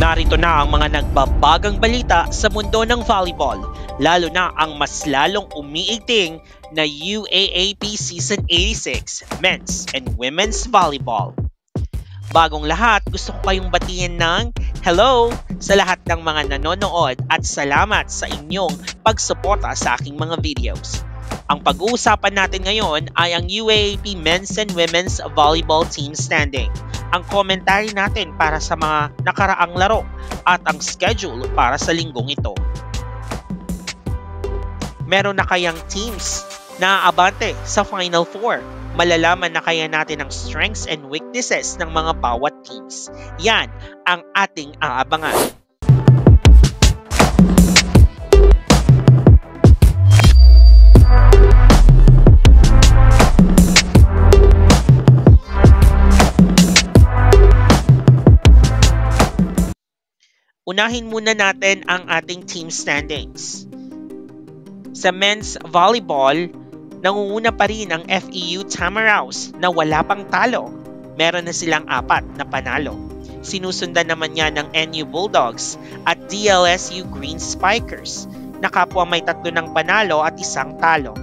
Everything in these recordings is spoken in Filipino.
Narito na ang mga nagbabagang balita sa mundo ng volleyball, lalo na ang mas lalong umiigting na UAAP Season 86 Men's and Women's Volleyball. Bagong lahat, gusto ko kayong batiin ng hello sa lahat ng mga nanonood at salamat sa inyong pagsuporta sa aking mga videos. Ang pag-uusapan natin ngayon ay ang UAAP Men's and Women's Volleyball Team Standing, ang komentary natin para sa mga nakaraang laro at ang schedule para sa linggong ito. Meron na kayang teams na abante sa Final Four? Malalaman na kaya natin ang strengths and weaknesses ng mga bawat teams. Yan ang ating aabangan. Unahin muna natin ang ating team standings. Sa men's volleyball, nangunguna pa rin ang FEU Tamaraws na wala pang talo. Meron na silang 4 na panalo. Sinusundan naman niya ng NU Bulldogs at DLSU Green Spikers na kapwa may 3 ng panalo at 1 talo.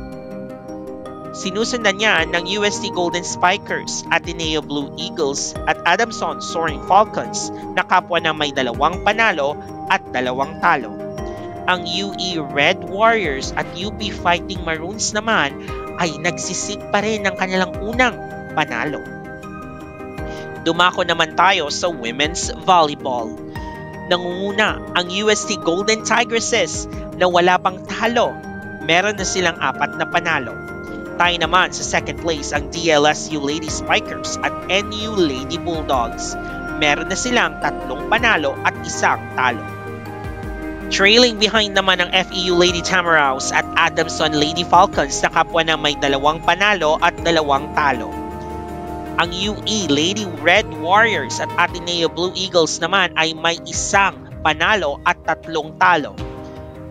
Sinusundan niya ng UST Golden Spikers, Ateneo Blue Eagles at Adamson Soaring Falcons na kapwa na may 2 panalo at 2 talo. Ang UE Red Warriors at UP Fighting Maroons naman ay nagsisik pa rin ng kanilang unang panalo. Dumako naman tayo sa women's volleyball. Nangunguna ang UST Golden Tigresses na wala pang talo. Meron na silang 4 na panalo. Tayo naman sa second place ang DLSU Lady Spikers at NU Lady Bulldogs. Meron na silang 3 panalo at 1 talo. Trailing behind naman ang FEU Lady Tamaraws at Adamson Lady Falcons na kapwa na may 2 panalo at 2 talo. Ang UE Lady Red Warriors at Ateneo Blue Eagles naman ay may 1 panalo at 3 talo.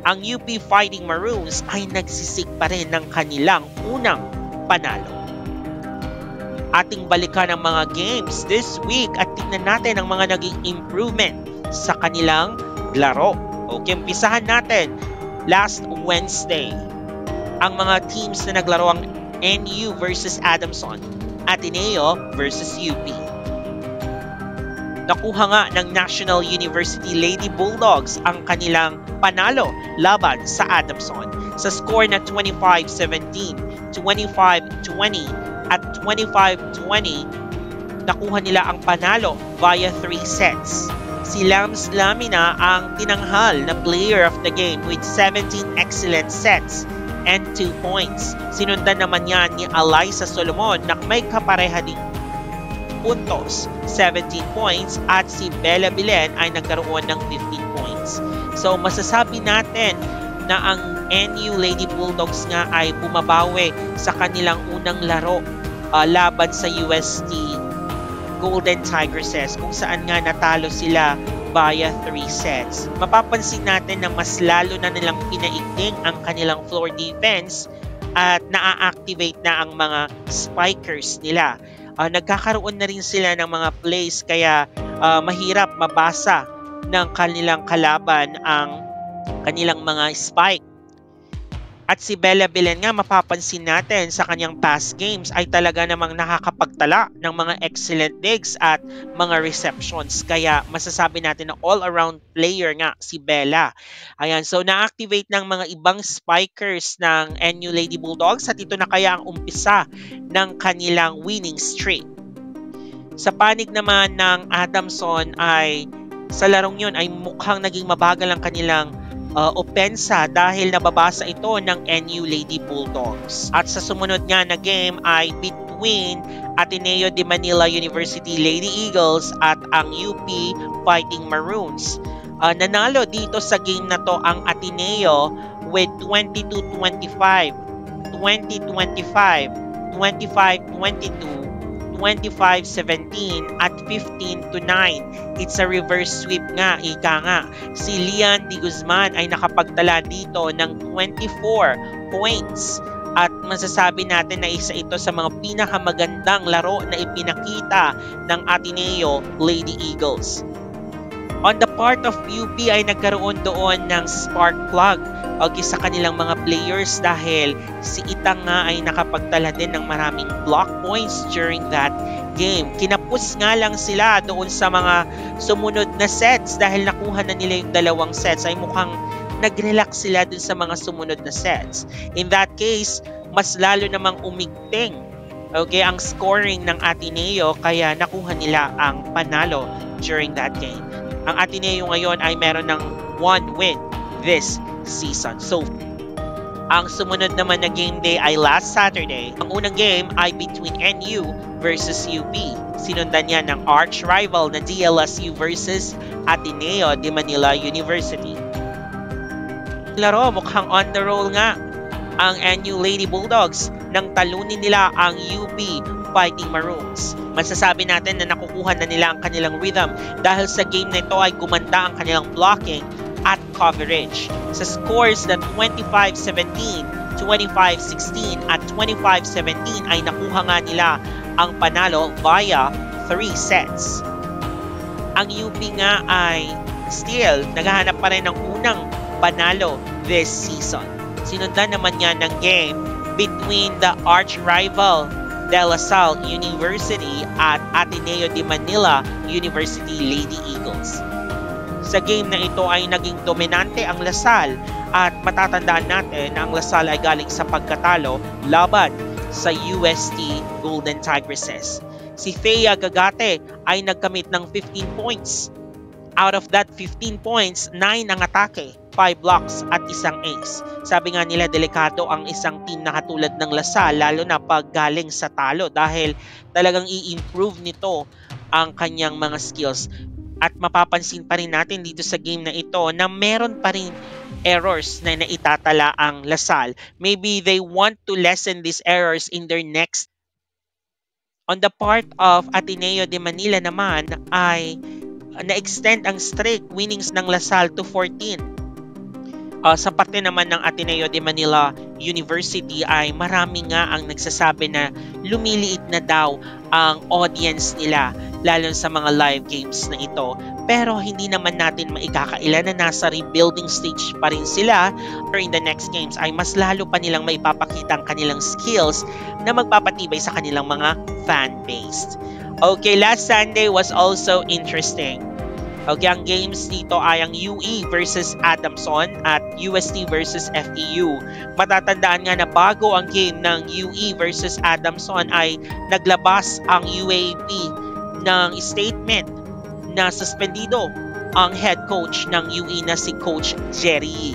Ang UP Fighting Maroons ay nagsisik pa rin ng kanilang unang panalo. Ating balikan ang mga games this week at tingnan natin ang mga naging improvement sa kanilang laro. Okay, umpisahan natin last Wednesday. Ang mga teams na naglaro ang NU versus Adamson, Ateneo versus UP. Nakuha nga ng National University Lady Bulldogs ang kanilang panalo laban sa Adamson sa score na 25-17, 25-20 at 25-20. Nakuha nila ang panalo via 3 sets. Si Lams Lamina ang tinanghal na player of the game with 17 excellent sets and 2 points. Sinundan naman niya ni Alyssa Solomon na may kapareha ding puntos, 17 points, at si Bella Bilen ay nagkaroon ng 15 points. So masasabi natin na ang NU Lady Bulldogs nga ay bumabawi sa kanilang unang laro laban sa UST Golden Tigresses kung saan nga natalo sila via 3 sets. Mapapansin natin na mas lalo na nilang pinaigting ang kanilang floor defense at naa-activate na ang mga spikers nila. Nagkakaroon na rin sila ng mga plays kaya mahirap mabasa ng kanilang kalaban ang kanilang mga spike. At si Bella Bilen nga mapapansin natin sa kanyang past games ay talaga namang nakakapagtala ng mga excellent digs at mga receptions. Kaya masasabi natin na all-around player nga si Bella. Ayan, so na-activate ng mga ibang spikers ng NU Lady Bulldogs at ito na kaya ang umpisa ng kanilang winning streak. Sa panig naman ng Adamson ay sa larong yun ay mukhang naging mabagal ang kanilang opensa dahil nababasa ito ng NU Lady Bulldogs. At sa sumunod nga na game ay between Ateneo de Manila University Lady Eagles at ang UP Fighting Maroons. Nanalo dito sa game na to ang Ateneo with 22-25, 20-25, 25-22, 25-17 at 15-9. It's a reverse sweep nga, ika nga. Si Lian Di Guzman ay nakapagtala dito ng 24 points. At masasabi natin na isa ito sa mga pinakamagandang laro na ipinakita ng Ateneo Lady Eagles. On the part of UP ay nagkaroon doon ng spark plug sa kanilang mga players dahil si Itang nga ay nakapagtala din ng maraming block points during that game. Kinapos nga lang sila doon sa mga sumunod na sets dahil nakuha na nila yung dalawang sets ay mukhang nag-relax sila dun sa mga sumunod na sets. In that case, mas lalo namang umigting ang scoring ng Ateneo kaya nakuha nila ang panalo during that game. Ang Ateneo ngayon ay meron ng 1 win this season. So, ang sumunod naman na game day ay last Saturday. Ang unang game ay between NU versus UP. Sinundan niya ng arch rival na DLSU versus Ateneo de Manila University. Laro, mukhang on the roll nga ang NU Lady Bulldogs nang talunin nila ang UP Fighting Maroons. Masasabi natin na nakukuha na nila ang kanilang rhythm dahil sa game na ito ay gumanda ang kanilang blocking at coverage. Sa scores na 25-17, 25-16 at 25-17 ay nakuha nga nila ang panalo via 3 sets. Ang UP nga ay still naghahanap pa rin ng unang panalo this season. Sinundan naman niya ng game between the arch rival De La Salle University at Ateneo de Manila University Lady Eagles. Sa game na ito ay naging dominante ang LaSalle at matatandaan natin na ang LaSalle ay galing sa pagkatalo laban sa UST Golden Tigresses. Si Thea Gagate ay nagkamit ng 15 points. Out of that 15 points, 9 ang atake, 5 blocks at isang ace. Sabi nga nila delikado ang isang team na katulad ng LaSalle lalo na pag galing sa talo dahil talagang i-improve nito ang kanyang mga skills. At mapapansin pa rin natin dito sa game na ito na meron pa rin errors na naitatala ang LaSalle. Maybe they want to lessen these errors in their next. On the part of Ateneo de Manila naman ay na-extend ang streak winnings ng LaSalle to 14. Sa parte naman ng Ateneo de Manila University ay marami nga ang nagsasabi na lumiliit na daw ang audience nila lalo sa mga live games na ito. Pero hindi naman natin maikakaila na nasa rebuilding stage pa rin sila. During the next games ay mas lalo pa nilang maipapakita ang kanilang skills na magpapatibay sa kanilang mga fan base. Okay, last Sunday was also interesting. Okay, ang games dito ay ang UE versus Adamson at UST versus FEU. Matatandaan nga na bago ang game ng UE versus Adamson ay naglabas ang UAP ng statement na suspendido ang head coach ng UE na si Coach Jerry.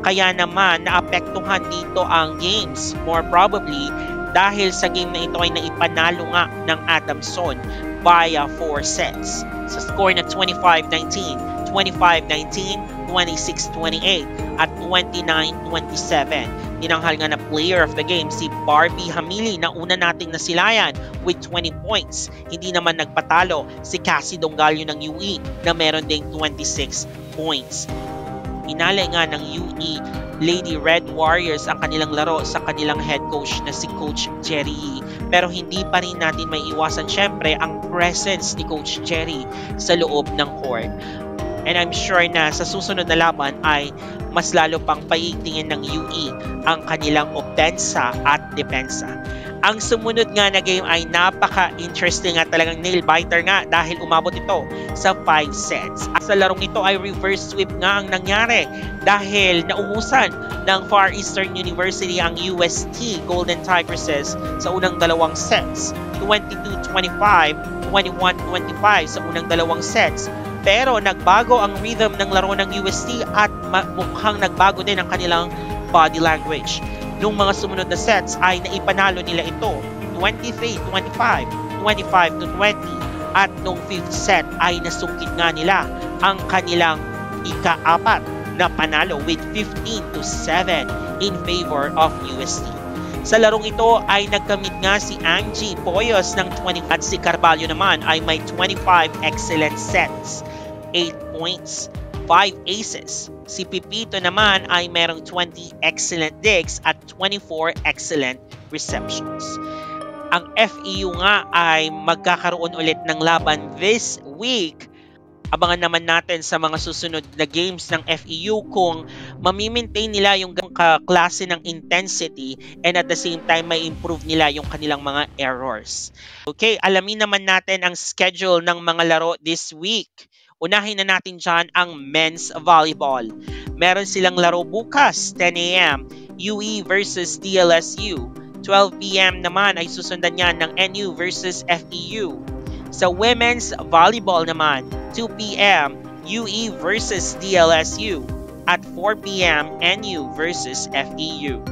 Kaya naman naapektuhan dito ang games more probably dahil sa game na ito ay naipanalo nga ng Adamson via 4 sets. Sa score na 25-19, 25-19, 26-28 at 29-27. Tinanghal nga na player of the game si Barbie Hamili na una nating nasilayan with 20 points. Hindi naman nagpatalo si Cassie Dongallo ng UE na meron ding 26 points. Inalay nga ng UE Lady Red Warriors ang kanilang laro sa kanilang head coach na si Coach Jerry. Pero hindi pa rin natin may iwasan syempre ang presence ni Coach Jerry sa loob ng court. And I'm sure na sa susunod na laban ay mas lalo pang paitingin ng UE ang kanilang opensa at depensa. Ang sumunod nga na game ay napaka-interesting at talagang nail-biter nga dahil umabot ito sa 5 sets. At sa larong ito ay reverse sweep nga ang nangyari dahil naubusan ng Far Eastern University ang UST Golden Tigresses sa unang dalawang sets. 22-25, 21-25 sa unang dalawang sets. Pero nagbago ang rhythm ng laro ng UST at mukhang nagbago din ang kanilang body language. Nung mga sumunod na sets ay naipanalo nila ito 23-25, 25-20 at nung 5th set ay nasungkit nga nila ang kanilang ika-4 na panalo with 15-7 in favor of UST. Sa larong ito ay nagkamit nga si Angie Poyos ng 20 at si Carvalho naman ay may 25 excellent sets, 8 points, 5 aces. Si Pipito naman ay merong 20 excellent digs at 24 excellent receptions. Ang FEU nga ay magkakaroon ulit ng laban this week Abangan naman natin sa mga susunod na games ng FEU kung mamimaintain nila yung klase ng intensity and at the same time may improve nila yung kanilang mga errors. Okay, alamin naman natin ang schedule ng mga laro this week. Unahin na natin dyan ang men's volleyball. Meron silang laro bukas, 10 a.m., UE versus DLSU. 12 p.m. naman ay susundan yan ng NU versus FEU. Sa women's volleyball naman, 2 p.m. UE versus DLSU. At 4 p.m. NU versus FEU.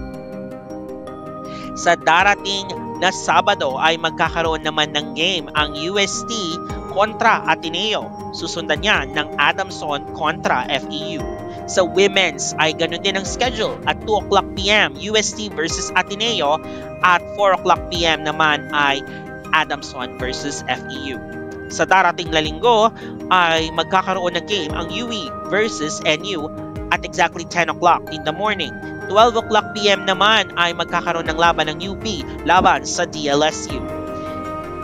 Sa darating na Sabado ay magkakaroon naman ng game ang UST kontra Ateneo. Susundan yan ng Adamson kontra FEU. Sa women's ay ganun din ang schedule at 2 o'clock p.m. UST versus Ateneo at 4 o'clock p.m. naman ay Adamson versus FEU. Sa darating na linggo ay magkakaroon ng game ang UE versus NU at exactly 10 o'clock in the morning. 12 o'clock p.m. naman ay magkakaroon ng laban ng UP laban sa DLSU.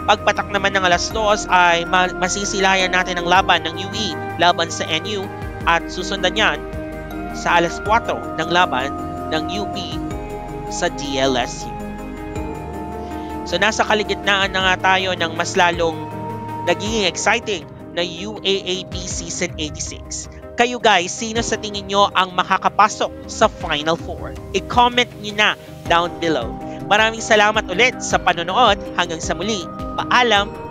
Pagpatak naman ng alas 2 ay masisilayan natin ang laban ng UE laban sa NU at susundan yan sa alas 4 ng laban ng UP sa DLSU. So nasa kaligitnaan na nga tayo ng mas lalong nagiging exciting na UAAP Season 86. Kayo guys, sino sa tingin nyo ang makakapasok sa Final Four? I-comment nyo na down below. Maraming salamat ulit sa panonood. Hanggang sa muli. Paalam!